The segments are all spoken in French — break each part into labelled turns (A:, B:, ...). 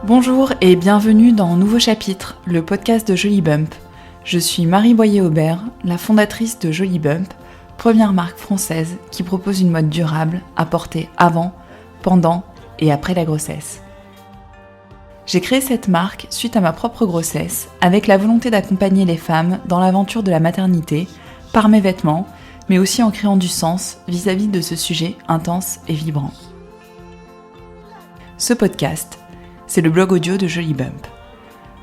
A: Bonjour et bienvenue dans Nouveau Chapitre, le podcast de Jolly Bump. Je suis Marie Boyer-Aubert, la fondatrice de Jolly Bump, première marque française qui propose une mode durable à porter avant, pendant et après la grossesse. J'ai créé cette marque suite à ma propre grossesse, avec la volonté d'accompagner les femmes dans l'aventure de la maternité, par mes vêtements, mais aussi en créant du sens vis-à-vis de ce sujet intense et vibrant. Ce podcast, c'est le blog audio de Jolly Bump.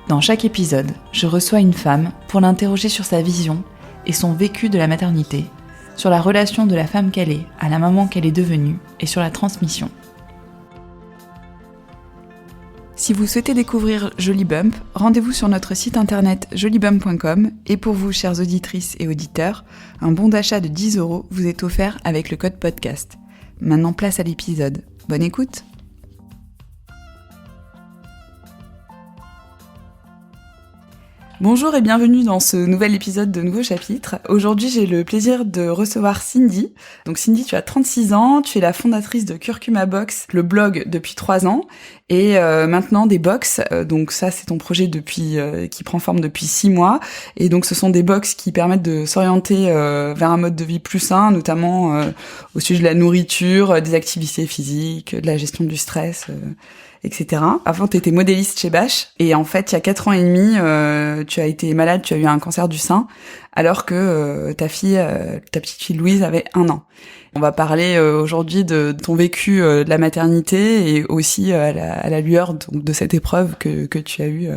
A: Dans chaque épisode, je reçois une femme pour l'interroger sur sa vision et son vécu de la maternité, sur la relation de la femme qu'elle est à la maman qu'elle est devenue et sur la transmission. Si vous souhaitez découvrir Jolly Bump, rendez-vous sur notre site internet jollybump.com et pour vous, chères auditrices et auditeurs, un bon d'achat de 10 € vous est offert avec le code podcast. Maintenant, place à l'épisode. Bonne écoute! Bonjour et bienvenue dans ce nouvel épisode de Nouveau Chapitre. Aujourd'hui, j'ai le plaisir de recevoir Cindy. Donc Cindy, tu as 36 ans, tu es la fondatrice de Curcuma Box, le blog depuis 3 ans, et maintenant des box. Donc ça, c'est ton projet qui prend forme depuis 6 mois. Et donc ce sont des box qui permettent de s'orienter vers un mode de vie plus sain, notamment au sujet de la nourriture, des activités physiques, de la gestion du stress, etc. Avant, tu étais modéliste chez Bache, et en fait, il y a 4 ans et demi, tu as été malade, tu as eu un cancer du sein, alors que ta petite fille Louise avait 1 an. On va parler aujourd'hui de ton vécu de la maternité, et aussi à la lueur donc, de cette épreuve que tu as eue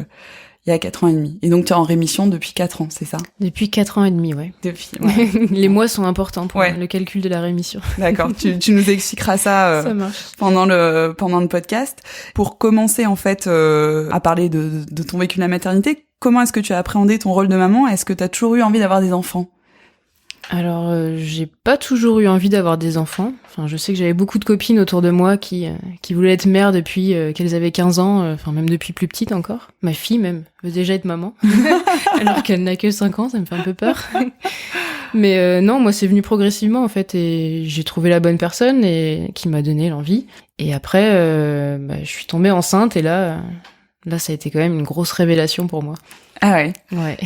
A: il y a 4 ans et demi. Et donc, tu es en rémission depuis 4 ans, c'est ça?
B: Depuis 4 ans et demi, ouais.
A: Ouais.
B: Les mois sont importants pour le calcul de la rémission.
A: D'accord, tu nous expliqueras ça, pendant le podcast. Pour commencer, en fait, à parler de ton vécu de la maternité, comment est-ce que tu as appréhendé ton rôle de maman? Est-ce que tu as toujours eu envie d'avoir des enfants?
B: Alors, j'ai pas toujours eu envie d'avoir des enfants. Enfin, je sais que j'avais beaucoup de copines autour de moi qui voulaient être mères depuis qu'elles avaient 15 ans, enfin même depuis plus petite encore. Ma fille même veut déjà être maman, alors qu'elle n'a que 5 ans, ça me fait un peu peur. Mais non, moi c'est venu progressivement en fait, et j'ai trouvé la bonne personne et qui m'a donné l'envie. Et après, je suis tombée enceinte et là ça a été quand même une grosse révélation pour moi.
A: Ah ouais.
B: Ouais.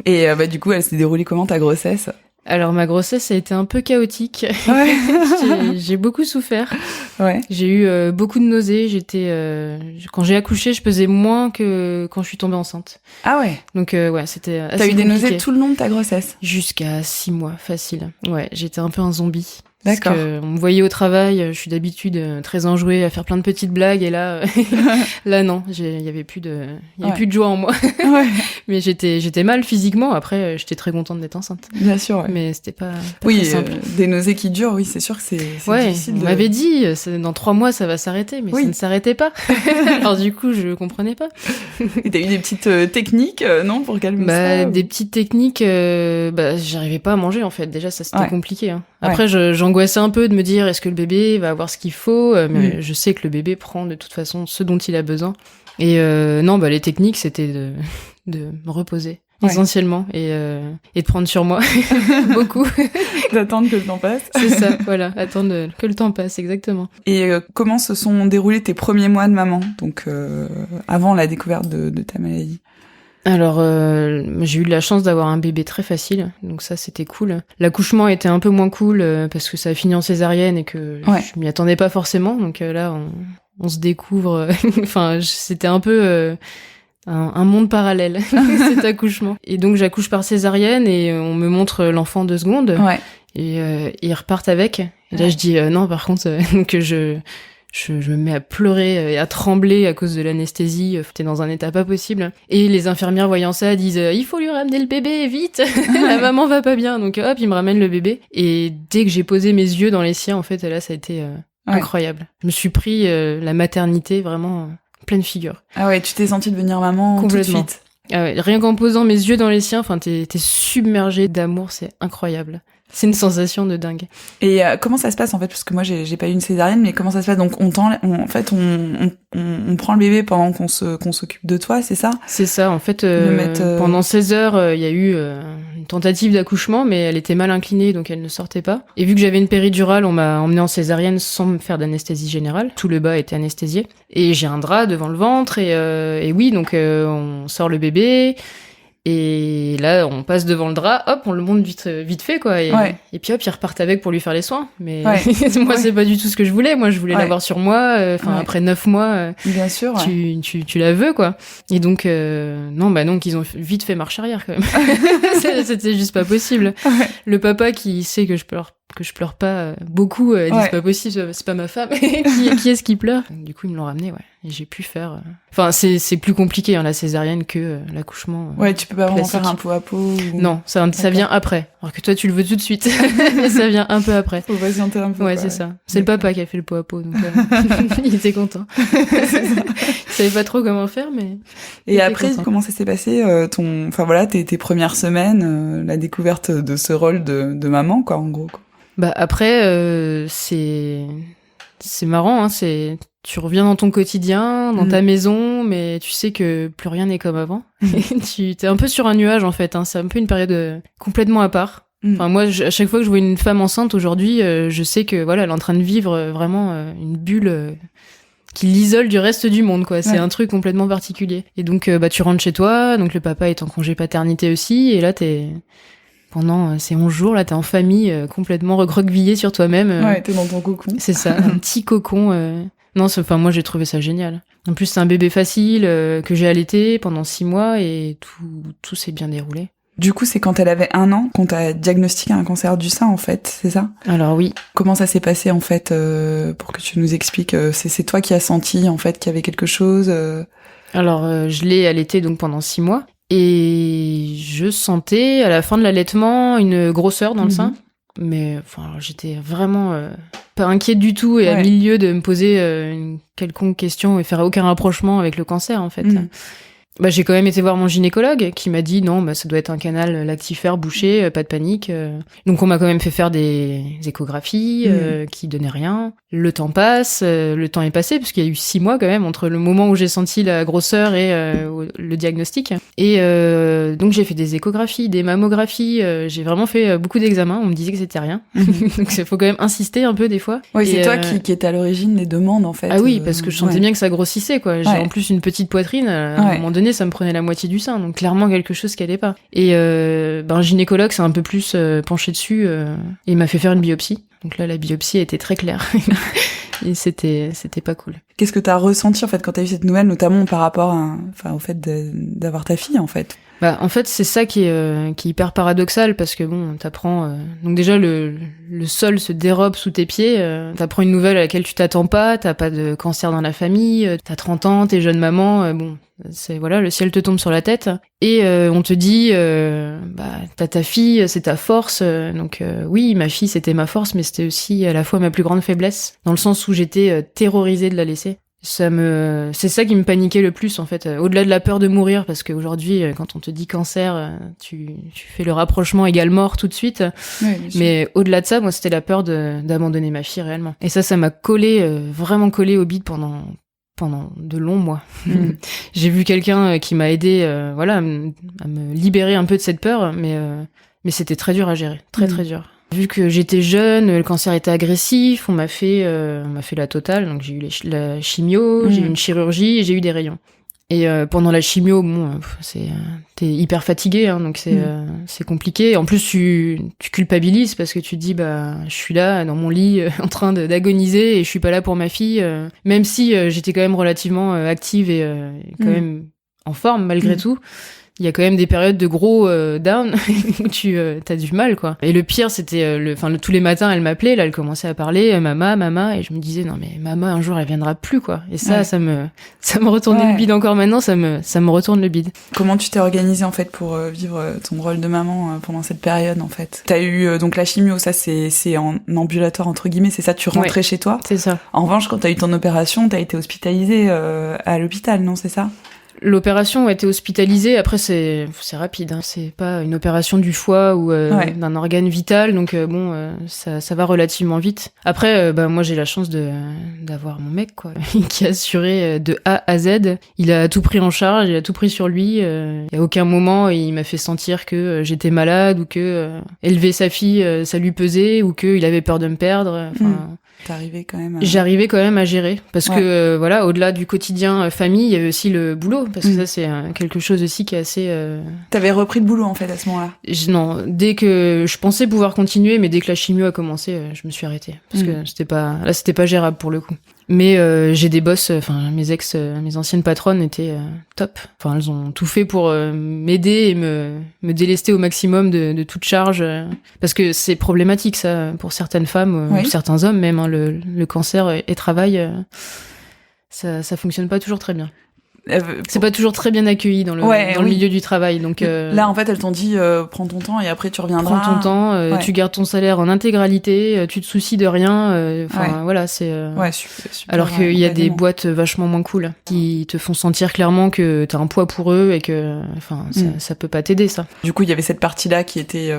A: Et du coup, elle s'est déroulée comment ta grossesse?
B: Alors ma grossesse a été un peu chaotique.
A: Ouais.
B: j'ai beaucoup souffert.
A: Ouais.
B: J'ai eu beaucoup de nausées. Quand j'ai accouché, je pesais moins que quand je suis tombée enceinte.
A: Ah ouais.
B: Donc c'était assez
A: T'as eu des
B: compliqué.
A: nausées tout le long de ta grossesse?
B: Jusqu'à 6 mois, facile. Ouais, j'étais un peu un zombie.
A: D'accord.
B: Parce que on me voyait au travail, je suis d'habitude très enjouée à faire plein de petites blagues, et là non, il y avait plus de joie en moi.
A: Ouais.
B: Mais j'étais mal physiquement. Après, j'étais très contente d'être enceinte.
A: Bien sûr. Ouais.
B: Mais c'était pas très simple.
A: Des nausées qui durent, oui, c'est sûr que c'est difficile.
B: On m'avait dit, dans 3 mois ça va s'arrêter, mais ça ne s'arrêtait pas. Alors du coup, je comprenais pas.
A: Et t'as eu des petites techniques, non, pour calmer ça?
B: Des petites techniques, j'arrivais pas à manger en fait. Déjà, ça c'était compliqué. Hein. Après,
A: Ouais.
B: j'angoissais un peu de me dire, est-ce que le bébé va avoir ce qu'il faut? Mais je sais que le bébé prend de toute façon ce dont il a besoin. Et les techniques, c'était de me reposer essentiellement, et de prendre sur moi beaucoup.
A: D'attendre que le temps passe.
B: C'est ça, voilà, attendre que le temps passe, exactement.
A: Et comment se sont déroulés tes premiers mois de maman, donc avant la découverte de ta maladie?
B: Alors, j'ai eu de la chance d'avoir un bébé très facile, donc ça c'était cool. L'accouchement était un peu moins cool parce que ça a fini en césarienne et que je m'y attendais pas forcément. Donc là, on se découvre. Enfin, c'était un peu un monde parallèle cet accouchement. Et donc j'accouche par césarienne et on me montre l'enfant 2 secondes.
A: Ouais.
B: Et ils repartent avec. Et là je dis non, par contre, donc je me mets à pleurer et à trembler à cause de l'anesthésie. J'étais dans un état pas possible. Et les infirmières voyant ça disent il faut lui ramener le bébé, vite. La maman va pas bien. Donc hop, ils me ramènent le bébé. Et dès que j'ai posé mes yeux dans les siens, en fait, là, ça a été incroyable. Je me suis pris la maternité vraiment pleine figure.
A: Ah ouais, tu t'es sentie devenir maman
B: complètement.
A: Tout de suite?
B: Ah ouais, rien qu'en posant mes yeux dans les siens, enfin, t'es submergé d'amour, c'est incroyable. C'est une sensation de dingue.
A: Et comment ça se passe en fait, parce que moi j'ai pas eu une césarienne, mais comment ça se passe? Donc on prend le bébé pendant qu'on s'occupe de toi, c'est ça?
B: C'est ça. En fait, pendant 16 heures, il y a eu une tentative d'accouchement, mais elle était mal inclinée, donc elle ne sortait pas. Et vu que j'avais une péridurale, on m'a emmenée en césarienne sans me faire d'anesthésie générale. Tout le bas était anesthésié. Et j'ai un drap devant le ventre, et oui, donc on sort le bébé. Et là, on passe devant le drap, hop, on le monte vite fait, quoi. Et puis hop, ils repartent avec pour lui faire les soins. Mais moi, c'est pas du tout ce que je voulais. Moi, je voulais l'avoir sur moi. Après 9 mois,
A: bien sûr,
B: tu la veux, quoi. Et donc, non, qu'ils ont vite fait marche arrière, quand même. C'était juste pas possible. Le papa qui sait que je pleure pas beaucoup, dit c'est pas possible, c'est pas ma femme. qui est-ce qui pleure? Du coup, ils me l'ont ramené, et j'ai pu faire. Enfin, c'est plus compliqué la césarienne que l'accouchement.
A: Tu peux pas vraiment faire un pot à pot.
B: Non, ça vient après. Alors que toi, tu le veux tout de suite, mais ça vient un peu après.
A: Faut patienter un peu.
B: Ouais, c'est ça. C'est le papa qui a fait le pot à pot, donc il était content. Il savait pas trop comment faire, mais.
A: Et après, comment ça s'est passé tes premières semaines, la découverte de ce rôle de maman, quoi, en gros, quoi.
B: Après, c'est marrant, tu reviens dans ton quotidien, dans ta maison, mais tu sais que plus rien n'est comme avant. Tu t'es un peu sur un nuage, en fait, c'est un peu une période complètement à part. Enfin, moi, à chaque fois que je vois une femme enceinte aujourd'hui, je sais que elle est en train de vivre vraiment une bulle qui l'isole du reste du monde, quoi. C'est un truc complètement particulier. Et donc, tu rentres chez toi, donc le papa est en congé paternité aussi, et là, pendant ces 11 jours, là, t'es en famille, complètement recroquevillé sur toi-même.
A: T'es dans ton cocon.
B: C'est ça, un petit cocon. Non, moi, j'ai trouvé ça génial. En plus, c'est un bébé facile que j'ai allaité pendant 6 mois et tout s'est bien déroulé.
A: Du coup, c'est quand elle avait 1 an qu'on t'a diagnostiqué un cancer du sein, en fait, c'est ça?
B: Alors oui.
A: Comment ça s'est passé, en fait, pour que tu nous expliques? C'est toi qui as senti, en fait, qu'il y avait quelque chose?
B: Alors, je l'ai allaité donc pendant 6 mois. Et je sentais à la fin de l'allaitement une grosseur dans le sein, mais j'étais vraiment pas inquiète du tout et à milieu de me poser une quelconque question et faire aucun rapprochement avec le cancer, en fait. J'ai quand même été voir mon gynécologue qui m'a dit non, ça doit être un canal lactifère bouché, pas de panique. Donc on m'a quand même fait faire des échographies qui donnaient rien. Le temps passe, le temps est passé puisqu'il y a eu 6 mois quand même entre le moment où j'ai senti la grosseur et le diagnostic. Et donc j'ai fait des échographies, des mammographies, j'ai vraiment fait beaucoup d'examens, on me disait que c'était rien. Donc il faut quand même insister un peu des fois.
A: Oui, c'est toi qui est à l'origine des demandes en fait.
B: Ah oui, parce que je sentais bien que ça grossissait quoi. J'ai en plus une petite poitrine, à un moment donné ça me prenait la moitié du sein, donc clairement quelque chose qui allait pas. Et un gynécologue s'est un peu plus penché dessus et il m'a fait faire une biopsie. Donc là la biopsie était très claire. Et c'était pas cool.
A: Qu'est-ce que t'as ressenti en fait quand t'as eu cette nouvelle, notamment par rapport au fait d'avoir ta fille en fait?
B: En fait c'est ça qui est hyper paradoxal parce que t'apprends donc déjà le sol se dérobe sous tes pieds, t'apprends une nouvelle à laquelle tu t'attends pas, t'as pas de cancer dans la famille, t'as 30 ans, t'es jeune maman, c'est le ciel te tombe sur la tête et on te dit t'as ta fille, c'est ta force, donc oui ma fille c'était ma force mais c'était aussi à la fois ma plus grande faiblesse dans le sens où j'étais terrorisée de la laisser. C'est ça qui me paniquait le plus en fait, au-delà de la peur de mourir parce qu'aujourd'hui quand on te dit cancer tu fais le rapprochement égal mort tout de suite, mais au-delà de ça moi c'était la peur d'abandonner ma fille réellement et ça m'a collé vraiment collé au bide pendant de longs mois. J'ai vu quelqu'un qui m'a aidé à me libérer un peu de cette peur mais c'était très dur à gérer, très très dur. Vu que j'étais jeune, le cancer était agressif, on m'a fait la totale, donc j'ai eu la chimio, j'ai eu une chirurgie et j'ai eu des rayons. Et pendant la chimio, t'es hyper fatigué, donc c'est compliqué. En plus, tu culpabilises parce que tu te dis, je suis là dans mon lit en train d'agoniser et je suis pas là pour ma fille, même si j'étais quand même relativement active et quand même en forme malgré tout. Il y a quand même des périodes de gros down où t'as du mal quoi. Et le pire c'était tous les matins elle m'appelait, là elle commençait à parler maman et je me disais non mais maman un jour elle viendra plus quoi. Et ça me retournait le bide encore maintenant, ça me retourne le bide.
A: Comment tu t'es organisée en fait pour vivre ton rôle de maman pendant cette période en fait? T'as eu donc la chimio, ça c'est en ambulatoire entre guillemets, c'est ça, tu rentrais chez toi?
B: C'est ça.
A: En revanche quand t'as eu ton opération, t'as été hospitalisée à l'hôpital, non, c'est ça?
B: L'opération a été hospitalisée. Après, c'est rapide. Hein. C'est pas une opération du foie ou d'un organe vital, donc ça va relativement vite. Après, moi, j'ai la chance d'avoir mon mec, quoi, qui a assuré de A à Z. Il a tout pris en charge, il a tout pris sur lui. Il y a aucun moment il m'a fait sentir que j'étais malade ou que élever sa fille, ça lui pesait ou qu'il avait peur de me perdre.
A: T'arrivais quand même.
B: J'arrivais quand même à gérer parce que au-delà du quotidien famille, il y avait aussi le boulot parce que ça c'est quelque chose aussi qui est assez.
A: T'avais repris le boulot en fait à ce moment-là.
B: Non, dès que je pensais pouvoir continuer, mais dès que la chimio a commencé, je me suis arrêtée parce que c'était pas gérable pour le coup. Mais j'ai des boss, mes anciennes patronnes étaient top. Enfin, elles ont tout fait pour m'aider et me délester au maximum de toute charge, parce que c'est problématique ça pour certaines femmes ou certains hommes même. Hein, le cancer et travail, ça fonctionne pas toujours très bien. C'est pas toujours très bien accueilli dans le milieu du travail. Donc
A: là, en fait, elles t'ont dit prends ton temps et après tu reviendras.
B: Prends ton temps, tu gardes ton salaire en intégralité, tu te soucies de rien. Voilà, c'est.
A: Super,
B: alors qu'il y a des boîtes vachement moins cool qui te font sentir clairement que t'as un poids pour eux et que, ça peut pas t'aider ça.
A: Du coup, il y avait cette partie-là qui était.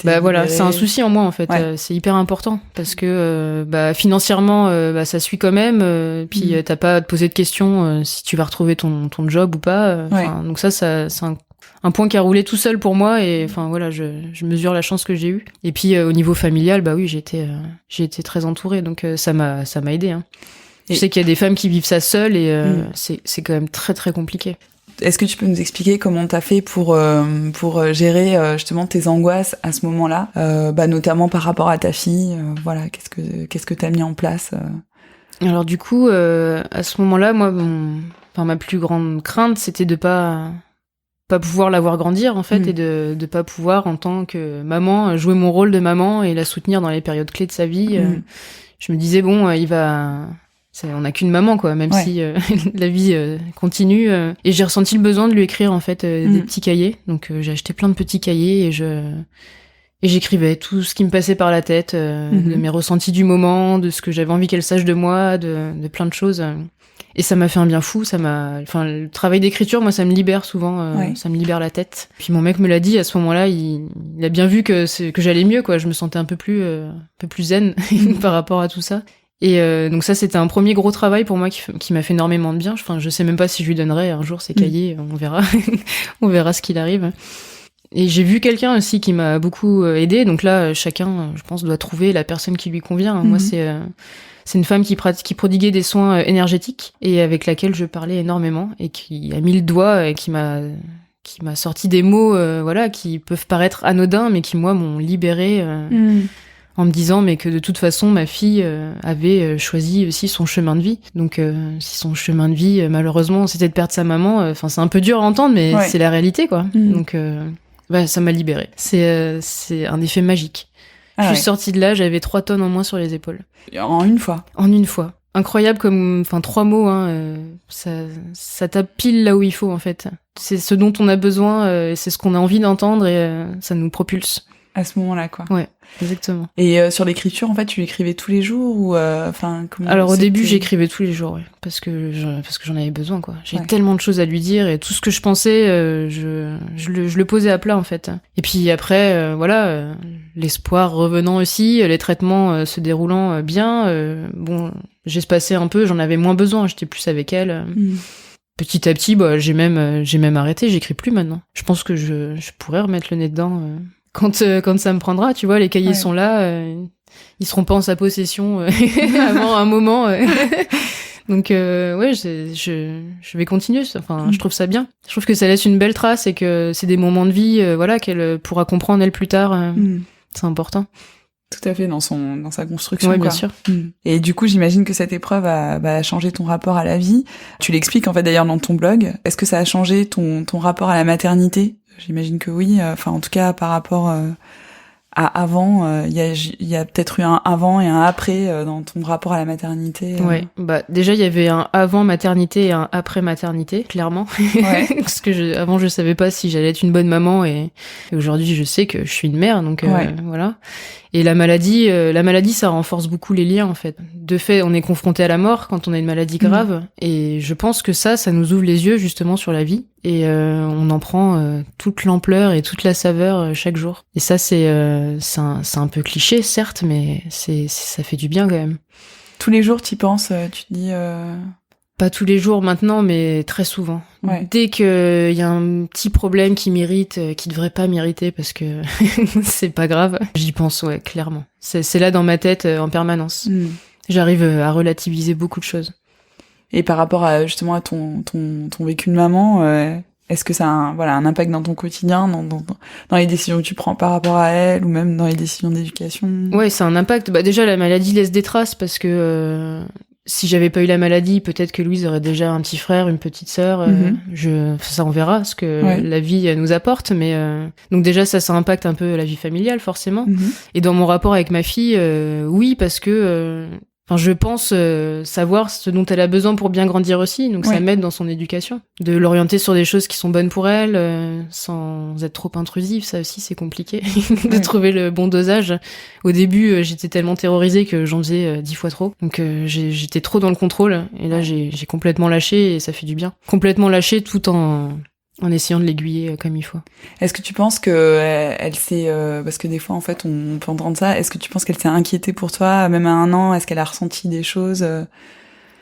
B: Bah voilà, c'est un souci en moi en fait. C'est hyper important parce que financièrement, ça suit quand même. Puis t'as pas à te poser de questions si tu vas retrouver ton job ou pas. Donc ça c'est un point qui a roulé tout seul pour moi et je mesure la chance que j'ai eue. Et puis au niveau familial, j'ai été très entourée, donc ça m'a aidé. Hein. Je sais qu'il y a des femmes qui vivent ça seules et c'est quand même très très compliqué.
A: Est-ce que tu peux nous expliquer comment t'as fait pour gérer justement tes angoisses à ce moment-là, notamment par rapport à ta fille, qu'est-ce que t'as mis en place
B: Alors du coup, à ce moment-là, moi, ma plus grande crainte, c'était de pas pouvoir la voir grandir en fait, et de pas pouvoir en tant que maman jouer mon rôle de maman et la soutenir dans les périodes clés de sa vie. Je me disais on n'a qu'une maman quoi, même si la vie continue. Et j'ai ressenti le besoin de lui écrire en fait des petits cahiers. Donc j'ai acheté plein de petits cahiers et j'écrivais tout ce qui me passait par la tête, de mes ressentis du moment, de ce que j'avais envie qu'elle sache de moi, de plein de choses. Et ça m'a fait un bien fou, le travail d'écriture, moi, ça me libère souvent, ça me libère la tête. Puis mon mec me l'a dit, à ce moment-là, il a bien vu que j'allais mieux, quoi. Je me sentais un peu plus zen par rapport à tout ça. Et donc ça, c'était un premier gros travail pour moi qui m'a fait énormément de bien. Je sais même pas si je lui donnerai un jour ces cahiers, on verra. On verra ce qu'il arrive. Et j'ai vu quelqu'un aussi qui m'a beaucoup aidé. Donc là, chacun, je pense, doit trouver la personne qui lui convient. Moi, c'est une femme qui prodiguait des soins énergétiques et avec laquelle je parlais énormément et qui a mis le doigt et qui m'a sorti des mots qui peuvent paraître anodins mais qui moi m'ont libérée en me disant mais que de toute façon ma fille avait choisi aussi son chemin de vie. Donc si son chemin de vie malheureusement c'était de perdre sa maman, c'est un peu dur à entendre mais c'est la réalité quoi. Donc ça m'a libérée. C'est un effet magique. Je suis sortie de là, j'avais 3 tonnes en moins sur les épaules.
A: En une fois.
B: En une fois. Incroyable comme, 3 mots, ça tape pile là où il faut, en fait. C'est ce dont on a besoin, c'est ce qu'on a envie d'entendre et ça nous propulse.
A: À ce moment-là, quoi.
B: Ouais, exactement.
A: Et sur l'écriture, en fait, tu l'écrivais tous les jours ou comment?
B: Alors au début, j'écrivais tous les jours, parce que j'en avais besoin, quoi. J'ai tellement de choses à lui dire et tout ce que je pensais, je le posais à plat, en fait. Et puis après, l'espoir revenant aussi, les traitements se déroulant bien. J'espaçais un peu, j'en avais moins besoin, j'étais plus avec elle. Petit à petit, j'ai même arrêté, j'écris plus maintenant. Je pense que je pourrais remettre le nez dedans. Quand ça me prendra, tu vois, les cahiers sont là, ils seront pas en sa possession avant un moment. Donc je vais continuer. Je trouve ça bien. Je trouve que ça laisse une belle trace et que c'est des moments de vie, qu'elle pourra comprendre elle plus tard. C'est important.
A: Tout à fait, dans sa construction.
B: Oui, bien sûr.
A: Et du coup, j'imagine que cette épreuve a changé ton rapport à la vie. Tu l'expliques en fait d'ailleurs dans ton blog. Est-ce que ça a changé ton rapport à la maternité? J'imagine que oui. En tout cas, par rapport à avant, il y a peut-être eu un avant et un après dans ton rapport à la maternité.
B: Ouais. Déjà il y avait un avant maternité et un après maternité, clairement. Parce que avant je savais pas si j'allais être une bonne maman et aujourd'hui je sais que je suis une mère, donc voilà. Et la maladie ça renforce beaucoup les liens en fait. de fait, on est confronté à la mort quand on a une maladie grave, et je pense que ça nous ouvre les yeux justement sur la vie, et on en prend toute l'ampleur et toute la saveur chaque jour. Et ça, c'est un peu cliché, certes, mais ça fait du bien quand même.
A: Tous les jours, t'y penses, tu te dis...
B: Pas tous les jours maintenant, mais très souvent.
A: Ouais.
B: Dès qu'il y a un petit problème qui m'irrite, qui devrait pas m'irriter parce que c'est pas grave, j'y pense, ouais, clairement. C'est là dans ma tête en permanence. J'arrive à relativiser beaucoup de choses.
A: Et par rapport à justement à ton vécu de maman, est-ce que ça a un impact dans ton quotidien, dans les décisions que tu prends par rapport à elle, ou même dans les décisions d'éducation?
B: Ouais, ça a un impact. Bah déjà, la maladie laisse des traces parce que si j'avais pas eu la maladie, peut-être que Louise aurait déjà un petit frère, une petite sœur. Ça, on verra ce que la vie nous apporte. Mais donc déjà, ça impacte un peu la vie familiale, forcément. Et dans mon rapport avec ma fille, oui, parce que je pense savoir ce dont elle a besoin pour bien grandir aussi. Donc ça m'aide dans son éducation. De l'orienter sur des choses qui sont bonnes pour elle, sans être trop intrusive. Ça aussi, c'est compliqué de trouver le bon dosage. Au début, j'étais tellement terrorisée que j'en faisais 10 fois trop. Donc j'étais trop dans le contrôle. Et là, j'ai complètement lâché et ça fait du bien. Complètement lâché tout en essayant de l'aiguiller comme il faut.
A: Est-ce que tu penses que elle s'est... parce que des fois, en fait, on peut entendre ça. Est-ce que tu penses qu'elle s'est inquiétée pour toi, même à 1 an? Est-ce qu'elle a ressenti des choses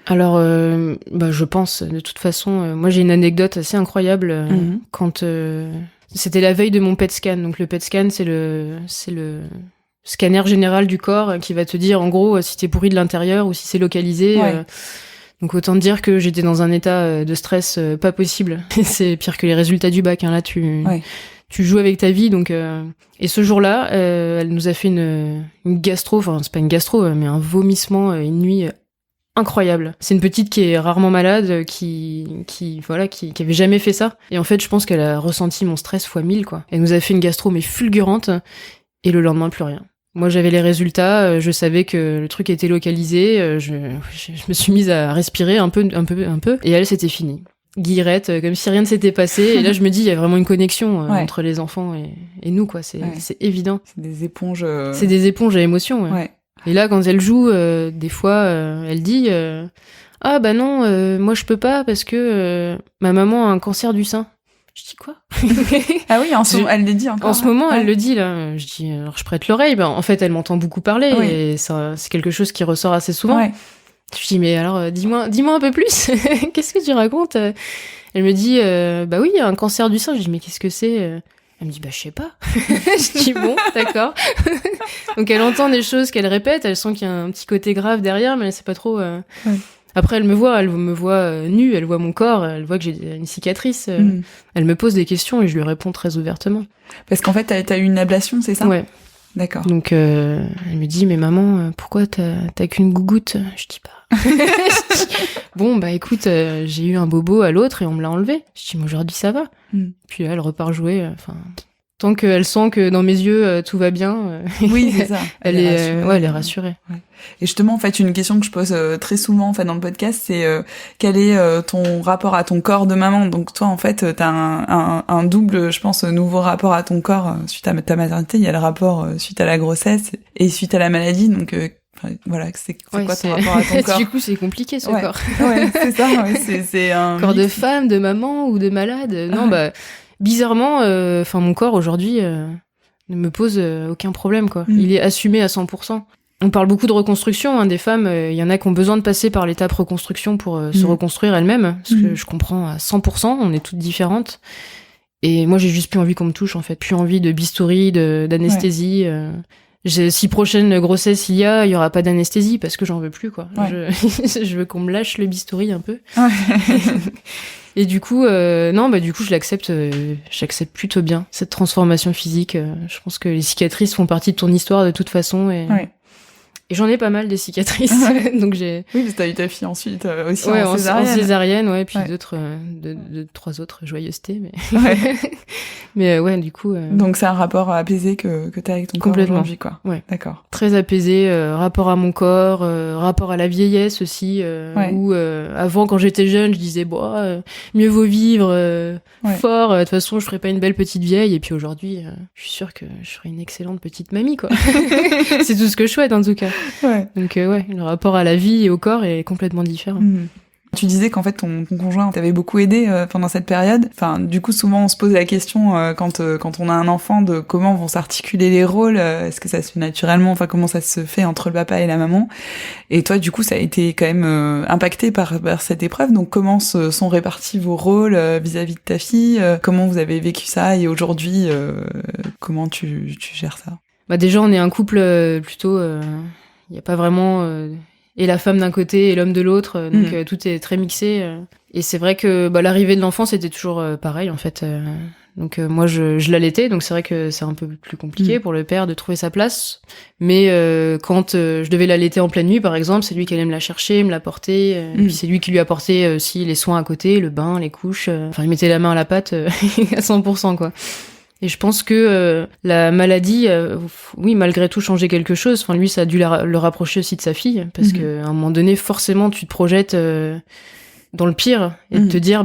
B: Alors, je pense, de toute façon... moi, j'ai une anecdote assez incroyable. Quand c'était la veille de mon PET scan. Donc, le PET scan, c'est le scanner général du corps qui va te dire, en gros, si t'es pourri de l'intérieur ou si c'est localisé... Donc autant te dire que j'étais dans un état de stress pas possible. C'est pire que les résultats du bac. Là, tu joues avec ta vie. Donc et ce jour-là, elle nous a fait une gastro. Enfin, c'est pas une gastro, mais un vomissement une nuit incroyable. C'est une petite qui est rarement malade, qui avait jamais fait ça. Et en fait, je pense qu'elle a ressenti mon stress fois 1000, quoi. Elle nous a fait une gastro mais fulgurante. Et le lendemain, plus rien. Moi, j'avais les résultats, je savais que le truc était localisé, je me suis mise à respirer un peu, et elle, c'était fini. Guillerette, comme si rien ne s'était passé, et là, je me dis, il y a vraiment une connexion entre les enfants et nous, quoi, c'est évident.
A: C'est des éponges...
B: C'est des éponges à émotions, Et là, quand elle joue, des fois, elle dit, ah bah non, moi je peux pas parce que ma maman a un cancer du sein. Je dis quoi?
A: Ah oui, elle le dit encore.
B: En ce moment, elle le dit, là. Je dis, alors je prête l'oreille. En fait, elle m'entend beaucoup parler et ça, c'est quelque chose qui ressort assez souvent. Je dis, mais alors, dis-moi un peu plus. Qu'est-ce que tu racontes? Elle me dit, bah oui, il y a un cancer du sein. Je dis, mais qu'est-ce que c'est? Elle me dit, bah je sais pas. Je dis, bon, d'accord. Donc elle entend des choses qu'elle répète. Elle sent qu'il y a un petit côté grave derrière, mais elle sait pas trop. Après, elle me voit nue, elle voit mon corps, elle voit que j'ai une cicatrice. Elle me pose des questions et je lui réponds très ouvertement.
A: Parce qu'en fait, t'as eu une ablation, c'est ça?
B: Ouais.
A: D'accord.
B: Donc, elle me dit, mais maman, pourquoi t'as qu'une gougoute? Je dis pas. Bon, bah écoute, j'ai eu un bobo à l'autre et on me l'a enlevé. Je dis, mais aujourd'hui, ça va. Puis elle repart jouer, tant qu'elle sent que dans mes yeux tout va bien,
A: oui, c'est ça.
B: elle est rassurée. Ouais.
A: Et justement, en fait, une question que je pose très souvent, en fait, dans le podcast, c'est quel est ton rapport à ton corps de maman? Donc toi, en fait, t'as un double, je pense, nouveau rapport à ton corps suite à ta maternité. Il y a le rapport suite à la grossesse et suite à la maladie. Donc voilà, c'est quoi ton rapport à ton corps?
B: Du coup, c'est compliqué ce corps.
A: Ouais, c'est ça. C'est un
B: corps de femme, de maman ou de malade. Non, bizarrement, mon corps aujourd'hui ne me pose aucun problème, quoi. Il est assumé à 100%. On parle beaucoup de reconstruction, des femmes. Il y en a qui ont besoin de passer par l'étape reconstruction pour se reconstruire elles-mêmes, parce que je comprends à 100%. On est toutes différentes. Et moi, j'ai juste plus envie qu'on me touche, en fait. Plus envie de bistouri, d'anesthésie. Si prochaine grossesse il y aura pas d'anesthésie parce que j'en veux plus, quoi. Je veux qu'on me lâche le bistouri un peu. Et du coup, je j'accepte plutôt bien cette transformation physique. Je pense que les cicatrices font partie de ton histoire de toute façon et j'en ai pas mal des cicatrices. Donc j'ai...
A: Oui, parce que t'as eu ta fille ensuite aussi en césarienne.
B: En césarienne, puis d'autres, trois autres joyeusetés, mais... mais du coup...
A: Donc c'est un rapport apaisé que t'as avec ton corps aujourd'hui, quoi.
B: Ouais.
A: D'accord.
B: Très apaisé, rapport à mon corps, rapport à la vieillesse aussi, où avant, quand j'étais jeune, je disais, mieux vaut vivre fort, de toute façon, je ferais pas une belle petite vieille, et puis aujourd'hui, je suis sûre que je ferais une excellente petite mamie, quoi. C'est tout ce que je souhaite, en tout cas.
A: Ouais.
B: Donc ouais, le rapport à la vie et au corps est complètement différent.
A: Tu disais qu'en fait ton conjoint t'avait beaucoup aidé pendant cette période. Enfin, du coup, souvent on se pose la question quand on a un enfant de comment vont s'articuler les rôles. Est-ce que ça se fait naturellement? Enfin, comment ça se fait entre le papa et la maman? Et toi, du coup, ça a été quand même impacté par cette épreuve. Donc, comment sont répartis vos rôles vis-à-vis de ta fille? Comment vous avez vécu ça? Et aujourd'hui, comment tu gères ça?
B: Bah déjà, on est un couple plutôt... Il n'y a pas vraiment... et la femme d'un côté et l'homme de l'autre, donc tout est très mixé. Et c'est vrai que l'arrivée de l'enfant, c'était toujours pareil, en fait. Donc moi, je l'allaitais, donc c'est vrai que c'est un peu plus compliqué pour le père de trouver sa place. Mais quand je devais l'allaiter en pleine nuit, par exemple, c'est lui qui allait me la chercher, me la porter. Et puis c'est lui qui lui apportait aussi les soins à côté, le bain, les couches. Enfin, il mettait la main à la pâte à 100%, quoi. Et je pense que la maladie, oui, malgré tout, changeait quelque chose. Enfin, lui, ça a dû le rapprocher aussi de sa fille, parce qu'à un moment donné, forcément, tu te projettes dans le pire et de te dire,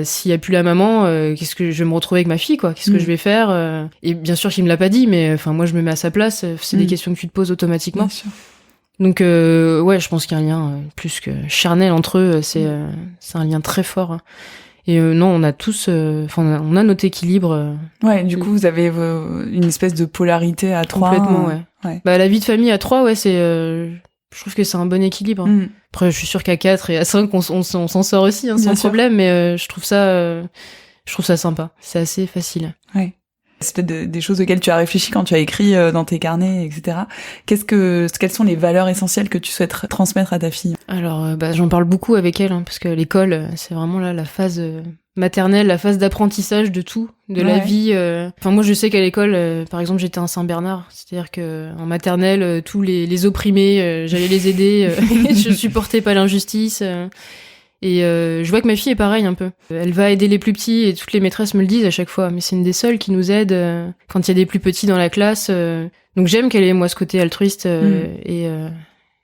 B: s'il y a plus la maman, qu'est-ce que je vais me retrouver avec ma fille, quoi? Qu'est-ce que je vais faire? Et bien sûr qu'il me l'a pas dit, mais enfin, moi, je me mets à sa place. C'est des questions que tu te poses automatiquement.
A: Bien sûr.
B: Donc, ouais, je pense qu'il y a un lien plus que charnel entre eux. C'est un lien très fort. Et non, on a tous, on a notre équilibre.
A: Ouais, du coup, vous avez une espèce de polarité à trois.
B: Complètement, ouais. La vie de famille à trois, ouais, c'est, je trouve que c'est un bon équilibre. Après, je suis sûre qu'à 4 et à 5, on s'en sort aussi, sans problème, mais je trouve ça sympa. C'est assez facile.
A: Ouais. C'est peut-être des choses auxquelles tu as réfléchi quand tu as écrit dans tes carnets, etc. Quelles sont les valeurs essentielles que tu souhaites transmettre à ta fille?
B: Alors, j'en parle beaucoup avec elle, parce que l'école, c'est vraiment là la phase maternelle, la phase d'apprentissage de tout, de la vie. Enfin, moi, je sais qu'à l'école, par exemple, j'étais un Saint-Bernard, c'est-à-dire que en maternelle, tous les opprimés, j'allais les aider. Je supportais pas l'injustice. Et je vois que ma fille est pareille un peu. Elle va aider les plus petits et toutes les maîtresses me le disent à chaque fois. Mais c'est une des seules qui nous aide quand il y a des plus petits dans la classe. Donc j'aime qu'elle ait moi ce côté altruiste et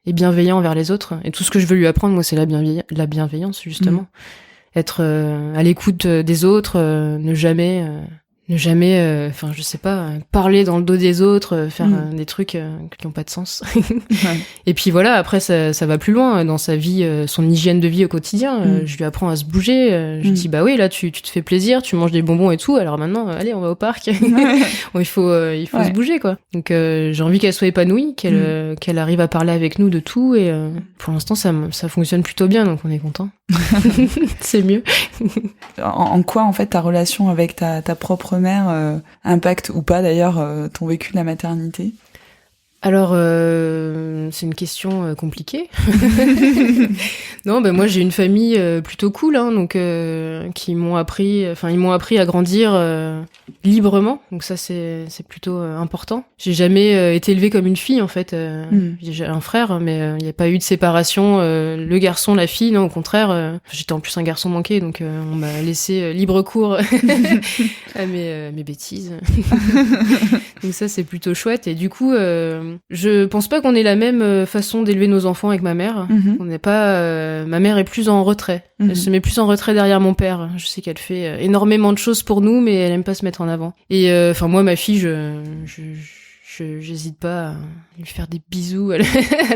B: bienveillant envers les autres. Et tout ce que je veux lui apprendre, moi, c'est la bienveillance justement. Être à l'écoute des autres, ne jamais, enfin je sais pas, parler dans le dos des autres, faire des trucs qui ont pas de sens. Et puis voilà, après ça va plus loin dans sa vie, son hygiène de vie au quotidien. Je lui apprends à se bouger. Je lui dis oui là tu te fais plaisir, tu manges des bonbons et tout. Alors maintenant allez on va au parc. Bon, il faut se bouger quoi. Donc j'ai envie qu'elle soit épanouie, qu'elle arrive à parler avec nous de tout et pour l'instant ça fonctionne plutôt bien donc on est content. C'est mieux.
A: En quoi en fait ta relation avec ta propre mère impacte ou pas d'ailleurs ton vécu de la maternité?
B: Alors c'est une question compliquée. Non, moi j'ai une famille plutôt cool, donc qui m'ont appris, ils m'ont appris à grandir librement, donc ça c'est plutôt important. J'ai jamais été élevée comme une fille en fait. J'ai un frère, mais il n'y a pas eu de séparation. Le garçon, la fille, non, au contraire. J'étais en plus un garçon manqué, donc on m'a laissé libre cours à mes bêtises. Donc ça c'est plutôt chouette. Et du coup, je pense pas qu'on ait la même façon d'élever nos enfants avec ma mère. On n'est pas. Ma mère est plus en retrait. Elle se met plus en retrait derrière mon père. Je sais qu'elle fait énormément de choses pour nous, mais elle aime pas se mettre en avant. Et moi, ma fille, j'hésite pas à lui faire des bisous, à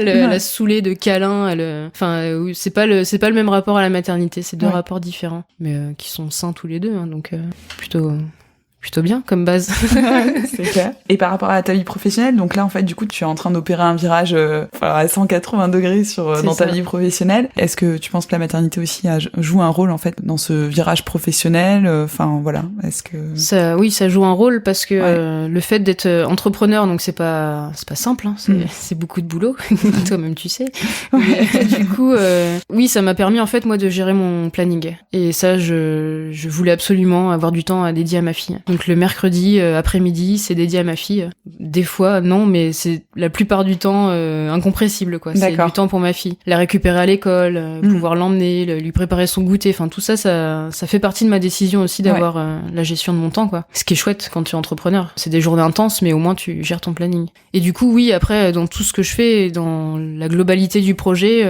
B: la saouler de câlins. C'est pas le même rapport à la maternité. C'est deux rapports différents, mais qui sont sains tous les deux. Donc plutôt bien comme base.
A: C'est clair. Et par rapport à ta vie professionnelle, donc là en fait du coup tu es en train d'opérer un virage à 180 degrés dans ta vie professionnelle. Est-ce que tu penses que la maternité aussi joue un rôle en fait dans ce virage professionnel? Est-ce que
B: oui, ça joue un rôle parce que le fait d'être entrepreneur, donc c'est pas simple, c'est beaucoup de boulot. Toi-même tu sais. Mais, du coup, oui, ça m'a permis en fait moi de gérer mon planning. Et ça, je voulais absolument avoir du temps à dédier à ma fille. Donc le mercredi après-midi, c'est dédié à ma fille. Des fois, non, mais c'est la plupart du temps incompressible, quoi. C'est du temps pour ma fille. La récupérer à l'école, pouvoir l'emmener, lui préparer son goûter. Enfin, tout ça fait partie de ma décision aussi d'avoir la gestion de mon temps, quoi. Ce qui est chouette quand tu es entrepreneur. C'est des journées intenses, mais au moins tu gères ton planning. Et du coup, oui, après, dans tout ce que je fais, dans la globalité du projet,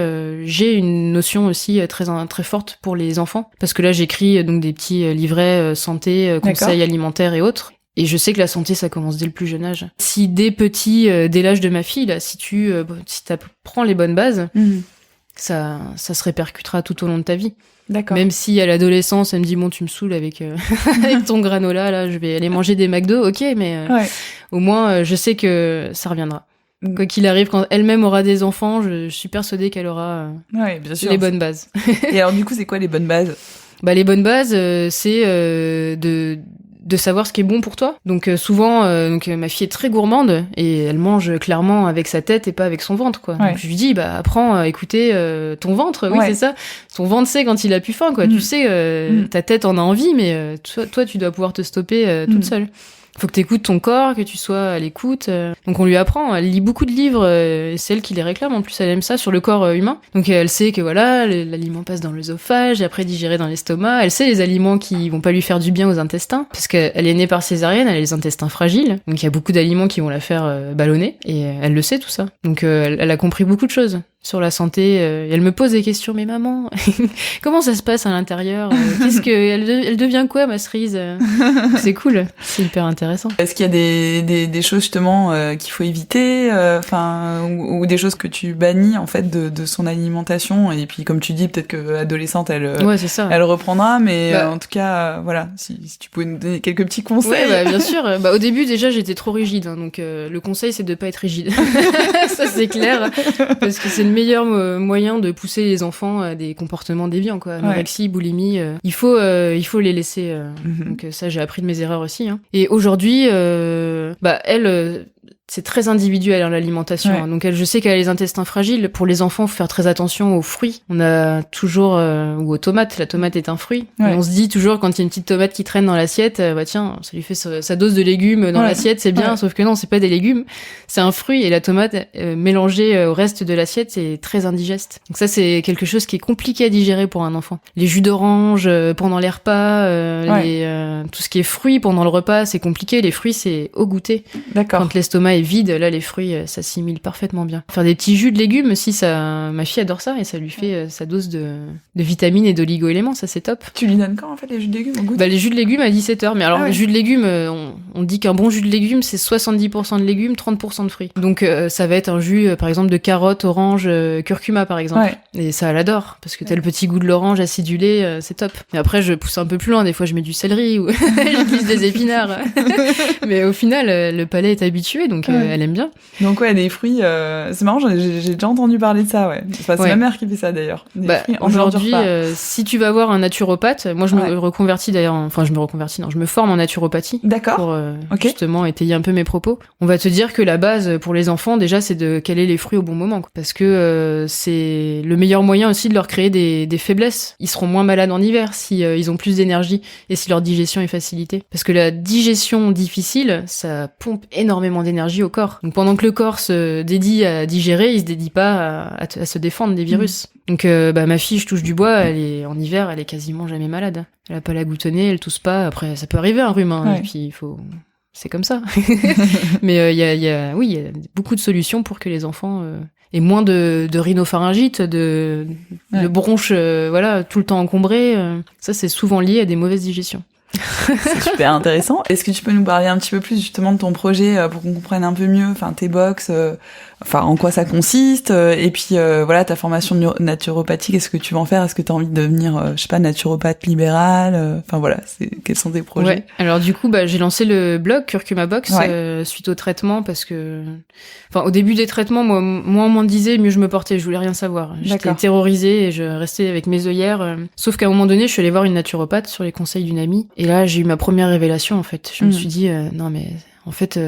B: j'ai une notion aussi très forte pour les enfants. Parce que là, j'écris donc des petits livrets santé, conseils alimentaires et autres. Et je sais que la santé, ça commence dès le plus jeune âge. Si dès petit, dès l'âge de ma fille, là, si t'apprends les bonnes bases, ça se répercutera tout au long de ta vie.
A: D'accord.
B: Même si à l'adolescence, elle me dit bon, tu me saoules avec avec ton granola, là, je vais aller manger des McDo, ok, mais au moins, je sais que ça reviendra. Quoi qu'il arrive, quand elle-même aura des enfants, je suis persuadée qu'elle aura
A: bien sûr,
B: les bonnes bases.
A: Et alors du coup, c'est quoi les bonnes bases?
B: Les bonnes bases, c'est de savoir ce qui est bon pour toi. Donc souvent, ma fille est très gourmande et elle mange clairement avec sa tête et pas avec son ventre, quoi. Donc je lui dis, apprends à écouter ton ventre. Oui, c'est ça. Ton ventre sait quand il a plus faim, quoi. Tu sais, ta tête en a envie, mais toi, tu dois pouvoir te stopper toute seule. Faut que t'écoutes ton corps, que tu sois à l'écoute. Donc on lui apprend, elle lit beaucoup de livres, et c'est elle qui les réclame, en plus elle aime ça, sur le corps humain. Donc elle sait que voilà, l'aliment passe dans l'œsophage et après digéré dans l'estomac. Elle sait les aliments qui vont pas lui faire du bien aux intestins, parce qu'elle est née par césarienne, elle a les intestins fragiles, donc il y a beaucoup d'aliments qui vont la faire ballonner, et elle le sait tout ça. Donc elle a compris beaucoup de choses sur la santé. Et elle me pose des questions, mais maman, comment ça se passe à l'intérieur? Elle devient quoi, ma cerise? C'est cool, c'est hyper intéressant.
A: Est-ce qu'il y a des choses justement qu'il faut éviter, ou des choses que tu bannis en fait de son alimentation? Et puis comme tu dis, peut-être que adolescente, elle reprendra, mais en tout cas, voilà, si tu pouvais nous donner quelques petits conseils.
B: Ouais, bien sûr. Au début déjà, j'étais trop rigide, hein, donc le conseil c'est de pas être rigide. Ça c'est clair, parce que c'est le meilleur moyen de pousser les enfants à des comportements déviants, quoi. Anorexie, boulimie, il faut les laisser. Donc ça, j'ai appris de mes erreurs aussi. Hein. Et aujourd'hui, elle, c'est très individuel, hein, l'alimentation. Hein. Donc je sais qu'elle a les intestins fragiles. Pour les enfants, faut faire très attention aux fruits. On a toujours ou aux tomates. La tomate est un fruit. Et on se dit toujours quand il y a une petite tomate qui traîne dans l'assiette, tiens, ça lui fait sa dose de légumes dans l'assiette, c'est bien. Sauf que non, c'est pas des légumes, c'est un fruit. Et la tomate mélangée au reste de l'assiette, c'est très indigeste. Donc ça, c'est quelque chose qui est compliqué à digérer pour un enfant. Les jus d'orange pendant les repas, tout ce qui est fruits pendant le repas, c'est compliqué. Les fruits, c'est au goûter.
A: D'accord.
B: Quand l'estomac est vide, là les fruits s'assimilent parfaitement bien. Faire des petits jus de légumes aussi, ma fille adore ça et ça lui fait sa dose de vitamines et d'oligo-éléments, ça c'est top.
A: Tu lui donnes quand en fait les jus de légumes au goût?
B: Les jus de légumes à 17h, mais alors les jus de légumes, on dit qu'un bon jus de légumes c'est 70% de légumes, 30% de fruits. Donc ça va être un jus par exemple de carottes, orange, curcuma par exemple. Et ça elle adore parce que t'as le petit goût de l'orange acidulé, c'est top. Et après je pousse un peu plus loin, des fois je mets du céleri ou je glisse des épinards. Mais au final le palais est habitué donc elle aime bien.
A: Donc des fruits, c'est marrant, j'ai déjà entendu parler de ça, c'est ma mère qui fait ça d'ailleurs.
B: Aujourd'hui, si tu vas voir un naturopathe, moi je me reconvertis d'ailleurs, je me forme en naturopathie.
A: D'accord.
B: Pour justement étayer un peu mes propos. On va te dire que la base pour les enfants déjà c'est de caler les fruits au bon moment, quoi. Parce que c'est le meilleur moyen aussi de leur créer des faiblesses. Ils seront moins malades en hiver si ils ont plus d'énergie et si leur digestion est facilitée. Parce que la digestion difficile, ça pompe énormément d'énergie au corps. Donc pendant que le corps se dédie à digérer, il se dédie pas à se défendre des virus. Donc ma fille, je touche du bois, en hiver, elle est quasiment jamais malade. Elle a pas la goutte au nez, elle tousse pas. Après, ça peut arriver un rhume, et puis c'est comme ça. Mais il y a beaucoup de solutions pour que les enfants aient moins de rhinopharyngite, de bronches, tout le temps encombrées. Ça, c'est souvent lié à des mauvaises digestions.
A: C'est super intéressant. Est-ce que tu peux nous parler un petit peu plus justement de ton projet pour qu'on comprenne un peu mieux, tes box, en quoi ça consiste, et puis ta formation de naturopathie, qu'est-ce que tu vas en faire? Est-ce que tu as envie de devenir, naturopathe libéral? Quels sont tes projets?
B: Ouais. Alors du coup, j'ai lancé le blog Curcuma Box suite au traitement parce que, au début des traitements, moi on m'en disait, mieux je me portais, je voulais rien savoir. J'étais terrorisée et je restais avec mes œillères. Sauf qu'à un moment donné, je suis allée voir une naturopathe sur les conseils d'une amie. Et là, j'ai eu ma première révélation, en fait. Je me suis dit, non, mais en fait,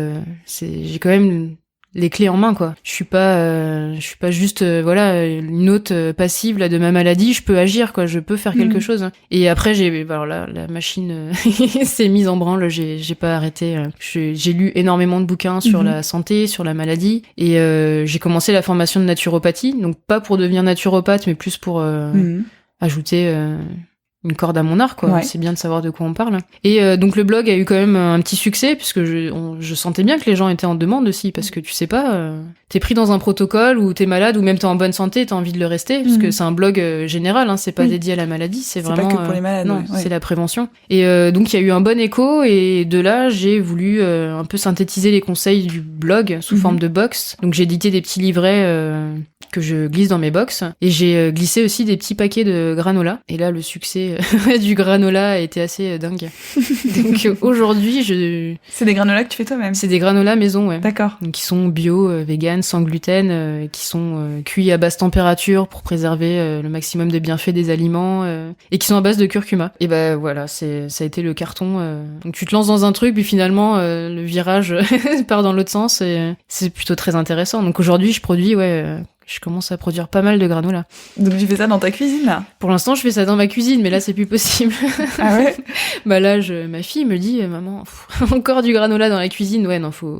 B: j'ai quand même les clés en main, quoi. Je suis pas juste, une hôte passive là de ma maladie. Je peux agir, quoi. Je peux faire quelque chose. Et après, la machine s'est mise en branle. J'ai pas arrêté. J'ai lu énormément de bouquins sur la santé, sur la maladie. Et j'ai commencé la formation de naturopathie. Donc pas pour devenir naturopathe, mais plus pour ajouter une corde à mon arc, quoi.
A: Ouais.
B: C'est bien de savoir de quoi on parle. Et donc le blog a eu quand même un petit succès, puisque je sentais bien que les gens étaient en demande aussi, parce que tu sais pas, t'es pris dans un protocole ou t'es malade ou même t'es en bonne santé, t'as envie de le rester, parce que c'est un blog général, hein, c'est pas dédié à la maladie, c'est vraiment
A: pas que pour les malades.
B: non, c'est la prévention. Et donc il y a eu un bon écho, et de là j'ai voulu un peu synthétiser les conseils du blog sous forme de box. Donc j'ai édité des petits livrets que je glisse dans mes box, et j'ai glissé aussi des petits paquets de granola. Et là, le succès du granola a été assez dingue. Donc aujourd'hui,
A: C'est des granolas que tu fais toi-même?
B: C'est des granolas maison, ouais.
A: D'accord.
B: Donc, qui sont bio, vegan, sans gluten, qui sont cuits à basse température pour préserver le maximum de bienfaits des aliments, et qui sont à base de curcuma. Et ben voilà, ça a été le carton. Donc tu te lances dans un truc, puis finalement le virage part dans l'autre sens, et c'est plutôt très intéressant. Donc aujourd'hui, je commence à produire pas mal de granola.
A: Donc tu fais ça dans ta cuisine, là?
B: Pour l'instant, je fais ça dans ma cuisine, mais là, c'est plus possible.
A: Ah ouais?
B: Bah là, ma fille me dit, maman, encore du granola dans la cuisine. Ouais, non, faut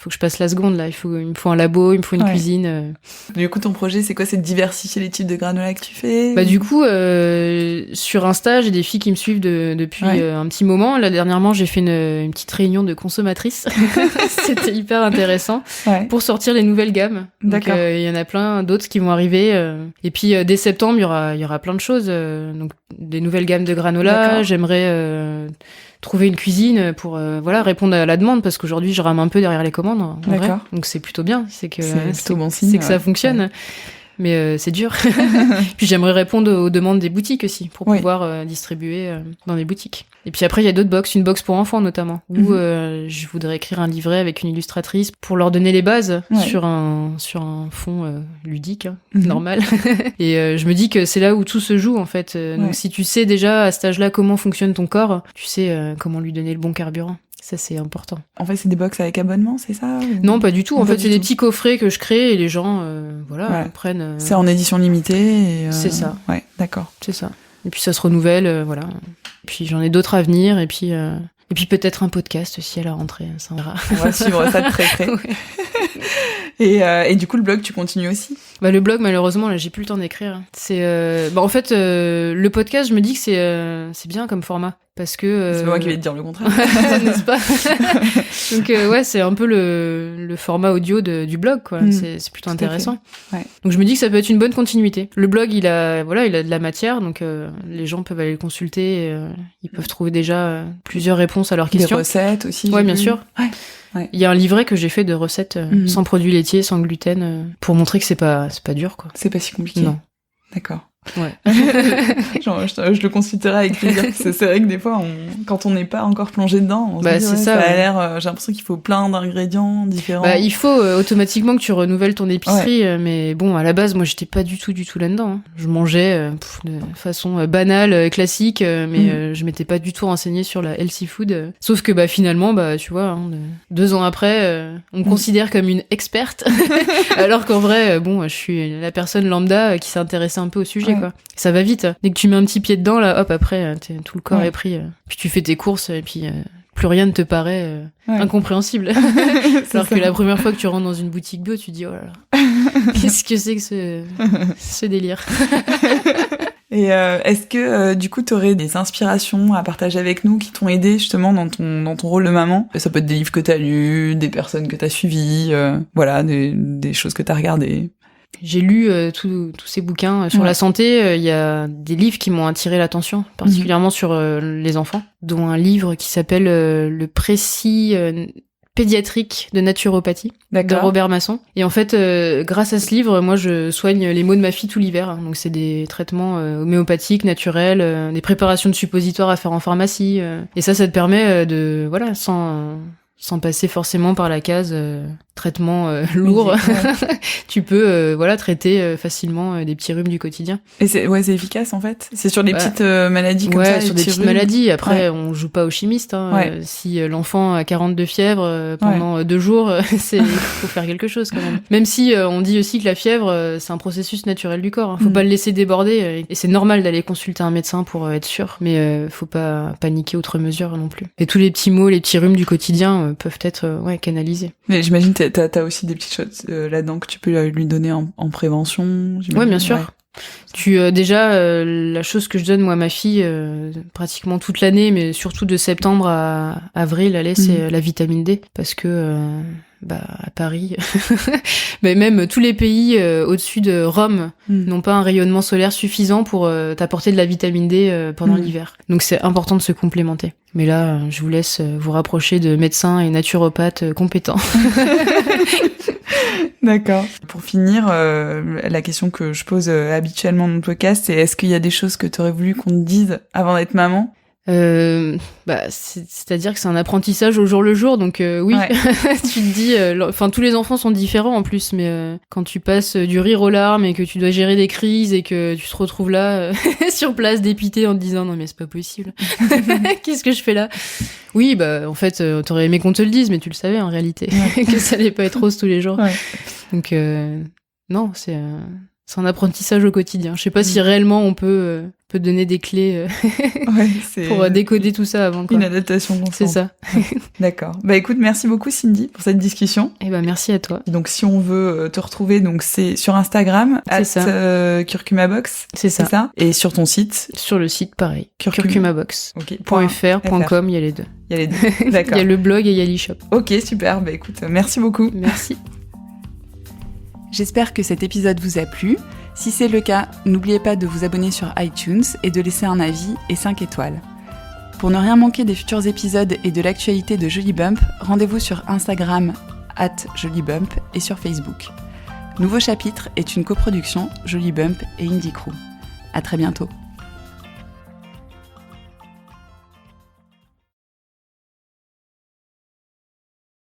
B: que je passe la seconde, là. Il me faut un labo, il me faut une cuisine.
A: Du coup, ton projet, c'est quoi? C'est de diversifier les types de granola que tu fais?
B: Bah du coup, sur Insta, j'ai des filles qui me suivent depuis un petit moment. Là, dernièrement, j'ai fait une petite réunion de consommatrices. C'était hyper intéressant pour sortir les nouvelles gammes. Donc, il y en a plein d'autres qui vont arriver. Et puis, dès septembre, il y aura plein de choses. Donc, des nouvelles gammes de granola. J'aimerais trouver une cuisine pour répondre à la demande, parce qu'aujourd'hui je rame un peu derrière les commandes en vrai. Donc c'est plutôt bien, c'est plutôt bon signe, c'est que ça fonctionne. Ouais. Mais c'est dur. Puis j'aimerais répondre aux demandes des boutiques aussi, pour pouvoir distribuer dans les boutiques. Et puis après il y a d'autres box, une box pour enfants notamment, où je voudrais écrire un livret avec une illustratrice pour leur donner les bases sur un fond ludique, normal. Et je me dis que c'est là où tout se joue en fait. Donc si tu sais déjà à cet âge-là comment fonctionne ton corps, tu sais comment lui donner le bon carburant. Ça, c'est important.
A: En fait, c'est des box avec abonnement, c'est ça?
B: Non, pas du tout. En fait, c'est des petits coffrets que je crée, et les gens, prennent.
A: C'est en édition limitée.
B: C'est ça.
A: Ouais, d'accord.
B: C'est ça. Et puis ça se renouvelle, voilà. Et puis j'en ai d'autres à venir, et puis peut-être un podcast aussi à la rentrée, ça on verra.
A: On va suivre ça de très près. Et du coup, le blog, tu continues aussi?
B: Bah le blog, malheureusement, là, j'ai plus le temps d'écrire. C'est en fait le podcast, je me dis que c'est bien comme format, parce que
A: c'est pas moi qui vais te dire le contraire.
B: N'est-ce pas? Donc c'est un peu le format audio du blog, quoi. C'est plutôt intéressant. Donc je me dis que ça peut être une bonne continuité. Le blog, il a de la matière, donc les gens peuvent aller le consulter, et, ils peuvent trouver déjà plusieurs réponses à leurs questions.
A: Des recettes aussi.
B: Ouais, bien sûr.
A: Ouais.
B: Il y a un livret que j'ai fait de recettes sans produits laitiers, sans gluten, pour montrer que c'est pas dur, quoi.
A: C'est pas si compliqué.
B: Non.
A: D'accord.
B: Ouais.
A: je le consulterai avec plaisir. C'est vrai que des fois, quand on n'est pas encore plongé dedans, on se dit, ça a l'air, j'ai l'impression qu'il faut plein d'ingrédients différents.
B: Bah, il faut automatiquement que tu renouvelles ton épicerie, mais bon, à la base, moi, j'étais pas du tout là-dedans. Hein. Je mangeais de façon banale, classique, mais je m'étais pas du tout renseignée sur la healthy food. Sauf que finalement, tu vois, 2 ans après, on me considère comme une experte, alors qu'en vrai, je suis la personne lambda qui s'intéressait un peu au sujet. Quoi. Ça va vite. Dès que tu mets un petit pied dedans, là, hop, après, tout le corps est pris. Puis tu fais tes courses, et puis plus rien ne te paraît incompréhensible. Alors que la première fois que tu rentres dans une boutique bio, tu dis, oh là là, qu'est-ce que c'est que ce délire?
A: Et est-ce que du coup t'aurais des inspirations à partager avec nous qui t'ont aidé justement dans ton rôle de maman? Ça peut être des livres que t'as lus, des personnes que t'as suivies, des choses que t'as regardées.
B: J'ai lu tous ces bouquins sur la santé. Il y a des livres qui m'ont attiré l'attention, particulièrement sur les enfants, dont un livre qui s'appelle Le précis pédiatrique de naturopathie de Robert Masson. Et en fait, grâce à ce livre, moi, je soigne les maux de ma fille tout l'hiver. Hein. Donc, c'est des traitements homéopathiques, naturels, des préparations de suppositoires à faire en pharmacie. Et ça te permet de, sans passer forcément par la case traitement lourd, tu peux traiter facilement des petits rhumes du quotidien.
A: Et c'est efficace en fait. C'est sur des petites maladies comme ça.
B: Sur des petites maladies. Après, on joue pas au chimiste. Hein. Si l'enfant a 42 fièvres pendant 2 jours, il faut faire quelque chose quand même. Même si on dit aussi que la fièvre, c'est un processus naturel du corps. Hein. Faut pas le laisser déborder. Et c'est normal d'aller consulter un médecin pour être sûr. Mais faut pas paniquer outre mesure non plus. Et tous les petits maux, les petits rhumes du quotidien peuvent être canalisés.
A: Mais j'imagine t'as aussi des petites choses là-dedans que tu peux lui donner en prévention.
B: Ouais, bien sûr. La chose que je donne moi à ma fille pratiquement toute l'année, mais surtout de septembre à avril, c'est la vitamine D, parce que à Paris, mais même tous les pays au-dessus de Rome n'ont pas un rayonnement solaire suffisant pour t'apporter de la vitamine D pendant l'hiver. Donc c'est important de se complémenter. Mais là, je vous laisse vous rapprocher de médecins et naturopathes compétents.
A: D'accord. Pour finir, la question que je pose habituellement dans le podcast, c'est est-ce qu'il y a des choses que tu aurais voulu qu'on te dise avant d'être maman ?
B: C'est-à-dire que c'est un apprentissage au jour le jour, donc oui, ouais. Tu te dis, tous les enfants sont différents en plus, mais quand tu passes du rire aux larmes et que tu dois gérer des crises et que tu te retrouves là sur place dépité en te disant non mais c'est pas possible, qu'est-ce que je fais là ? Oui, en fait, t'aurais aimé qu'on te le dise, mais tu le savais en réalité, que ça allait pas être rose tous les jours. Ouais. Donc non, c'est un apprentissage au quotidien. Je sais pas si réellement on peut donner des clés pour décoder tout ça avant. Quoi.
A: Une adaptation constante.
B: C'est ça.
A: D'accord. Écoute, merci beaucoup Cindy pour cette discussion.
B: Et merci à toi.
A: Donc si on veut te retrouver, donc c'est sur Instagram @curcumabox.
B: C'est ça.
A: Et sur ton site.
B: Sur le site pareil. curcumabox.
A: Okay.
B: .fr.com, il y a les deux.
A: Il y a les deux. D'accord.
B: Il y a le blog et il y a l'e-shop.
A: Ok, super. Écoute, merci beaucoup.
B: Merci.
A: J'espère que cet épisode vous a plu. Si c'est le cas, n'oubliez pas de vous abonner sur iTunes et de laisser un avis et 5 étoiles. Pour ne rien manquer des futurs épisodes et de l'actualité de Jolie Bump, rendez-vous sur Instagram @jolibump et sur Facebook. Nouveau chapitre est une coproduction Jolie Bump et Indie Crew. À très bientôt.